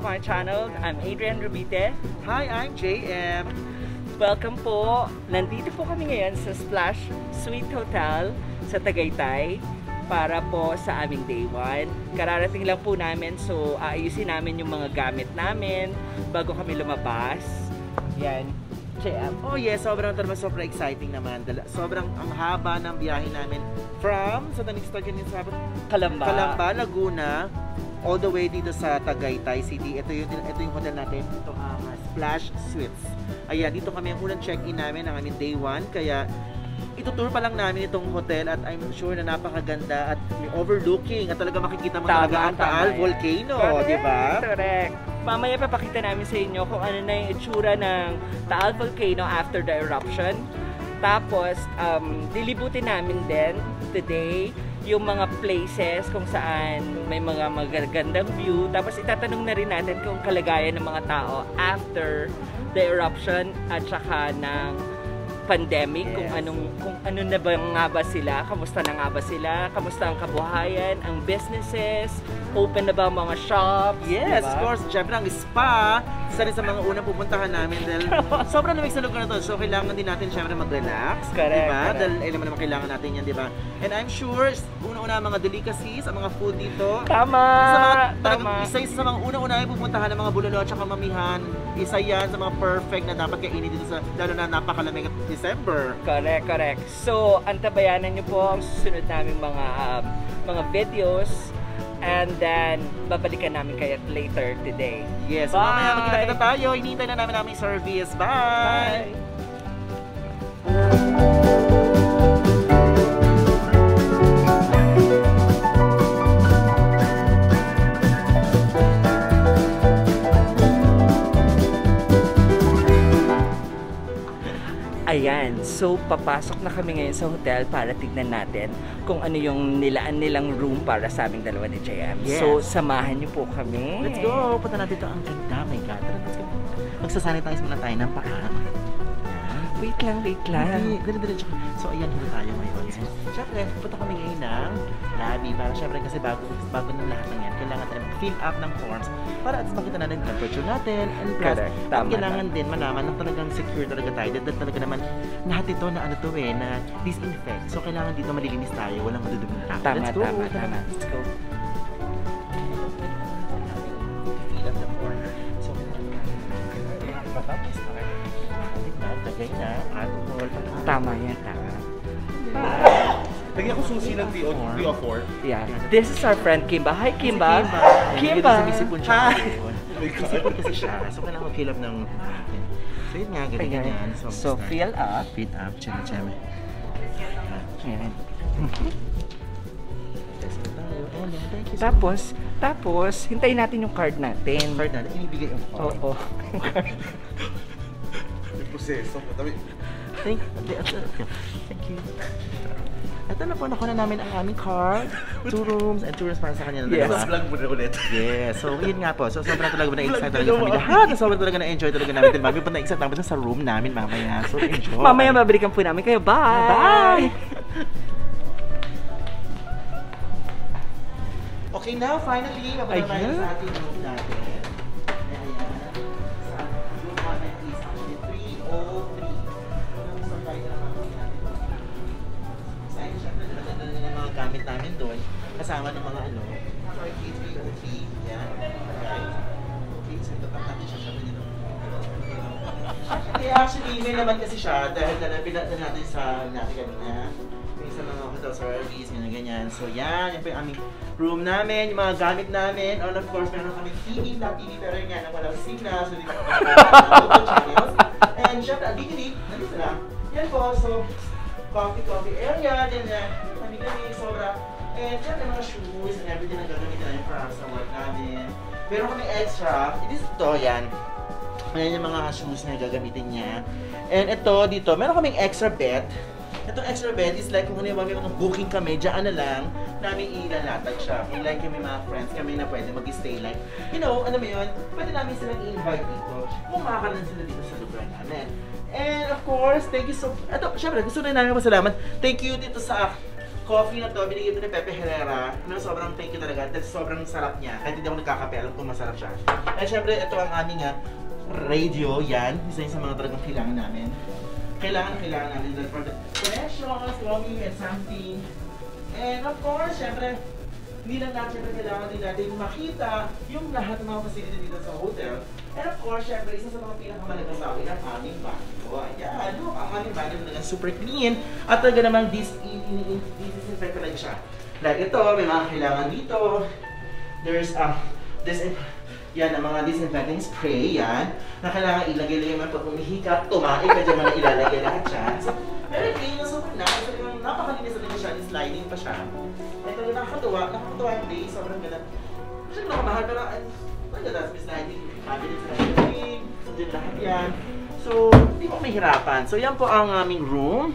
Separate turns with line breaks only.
to my channel. I'm Adrian Rubite.
Hi, I'm JM.
Welcome po. Nandito po kami ngayon sa Splash Suite Hotel sa Tagaytay para po sa aming day 1. Kararating lang po namin, so aayusin namin yung mga gamit namin bago kami lumabas. Yan. JM.
Oh yes, sobrang exciting naman. Sobrang ang haba ng biyahe namin from sa next start yun sa Calamba, Laguna, all the way dito sa Tagaytay City. Ito yung hotel natin. Ito ang Splash Suites. Ayan, dito kami ang unang check-in namin ng aming day 1. Kaya itutour pa lang namin itong hotel at I'm sure na napakaganda at may overlooking at talaga makikita mo talaga ang Taal Volcano, di ba?
Correct. Mamaya papakita namin sa inyo kung ano na yung itsura ng Taal Volcano after the eruption. Tapos, dilibutin namin din today yung mga places kung saan may mga magagandang view. Tapos itatanong na rin natin kung kalagayan ng mga tao after the eruption at saka ng pandemic, yes. kung ano na ba sila, kamusta na nga ba sila, kamusta ang kabuhayan, ang businesses, open na ba ang mga shops,
yes,
diba?
Of course, syempre ang spa, isa rin sa mga unang pupuntahan namin dahil sobrang lamig sa lugar na to, so kailangan din natin syempre mag-relax, diba? Dahil alam mo naman kailangan natin yan, diba? And I'm sure, una-una ang mga delicacies, ang mga food dito, isa sa mga una-una yung pupuntahan ng mga bulalo at saka mamihan, isa yan sa mga perfect na dapat kainin dito sa, lalo na napakalamig at December.
Correct. So, antabayanan nyo po ang susunod naming mga videos and then babalikan namin kayo later today.
Yes, so mamaya magkita-kita tayo. Hinihintay na namin aming service. Bye!
Ayan, so papasok na kami ngayon sa hotel para tignan natin kung ano yung nilaan nilang room para sa aming dalawa ni JM. Yes. So, samahan niyo po kami.
Let's go! Punta natin ito. Ang ganda, my God. Magsasanitize muna tayo ng paa.
Wait lang.
Dali. So, ayan, hindi tayo ngayon. So, syempre, punta kami ngayon ng lobby para syempre kasi bago ng lahat ng yan, kailangan tayo mag-fill up ng forms para at makita natin yung temperature natin and plus, kailangan din malaman na talagang secure talaga tayo dahil talaga naman lahat ito na na disinfect. So, kailangan dito malilinis tayo, walang maduduming tao. Let's go!
Let's go.
Fill up the form. So, tagay na, alcohol.
Tama yan, tama.
Lagyan ko susi ng 304.
Yeah. This is our friend Kimba. Hi, Kimba.
Kimba! Sumisipon siya. Sumisipon kasi siya. So, kailangan mag-fill up ng so, yun nga, ganyan.
So, fill up.
Fill up. Tseme.
Ayan.
Tapos,
hintayin natin yung card natin.
Inibigay yung card.
Oo.
Proseso.
Thank you. Ito na po, nakuha na namin ang aming card. 2 rooms and 2 rooms para sa kanya na dalawa.
Yes, vlog mo na ulit.
Yes, so yun nga po. So sobrang talaga na-excite talaga kami lahat. Sobrang talaga na-enjoy talaga namin. Bago pa na-excite namin sa room namin mamaya. So enjoy.
Mamaya mabalikan po namin kayo. Bye!
Okay, now finally, mapunta tayo sa ating room natin. Gamit namin doon, kasama ng mga HVOP, yan, right? Okay, so ito pang natin siya dito. Actually, may naman kasi siya dahil pinatan natin sa natin kanina. May sa mga hotel service, ganyan. So yan po yung aming room namin, yung mga gamit namin. And of course, meron kami TV, pero yun nga, walang signal, so hindi pa channels. And syempre, ang DVD, nandito lang. Yan po, so coffee area, ganyan. Kami sobra. And syempre mga shoes and everything na gagamitin namin para sa work namin. Meron kami extra. Yan. Ayan yung mga shoes na gagamitin niya. And ito, dito, meron kaming extra bed. Itong extra bed is like kung ano yung mga booking kami, dyan na lang namin ilalatag siya. Kung like kami mga friends kami na pwede mag-stay like, you know, ano mo yun, pwede namin silang i-invite dito. Kung makakalan sila dito sa lugar namin. And of course, thank you so, syempre gusto rin namin pasalamat. Thank you dito sa coffee na to, binigay ito ni Pepe Herrera. No, sobrang thank you talaga. Dahil sobrang sarap niya. Kahit hindi ako nagkakape, alam kung masarap siya. At syempre, ito ang aming radio. Yan. Isa yun sa mga talagang kailangan namin. Kailangan namin dahil for the precious, longing, and something. And of course, syempre, hindi lang natin kailangan din natin makita yung lahat ng mga facility dito sa hotel. And of course, syempre, isa sa mga pinakamalaga sa akin ang aming banyo. Ayan, look, ang aming banyo talaga super clean. At talaga namang disinfect talaga siya. Like ito, may mga kailangan dito. There's yan, ang mga disinfecting spray, yan. Na kailangan ilagay lang yung pag humihika, tumae ka dyan man ilalagay lahat siya. So, very clean, super nice. Napakalinis talaga siya, sliding pa siya. At talaga nakakatuwa yung place, sobrang ganda. Masyadong nakamahal, pero maganda, sliding cabinet na everything. So, din lahat yan. So, hindi mo mahirapan. So, yan po ang aming room.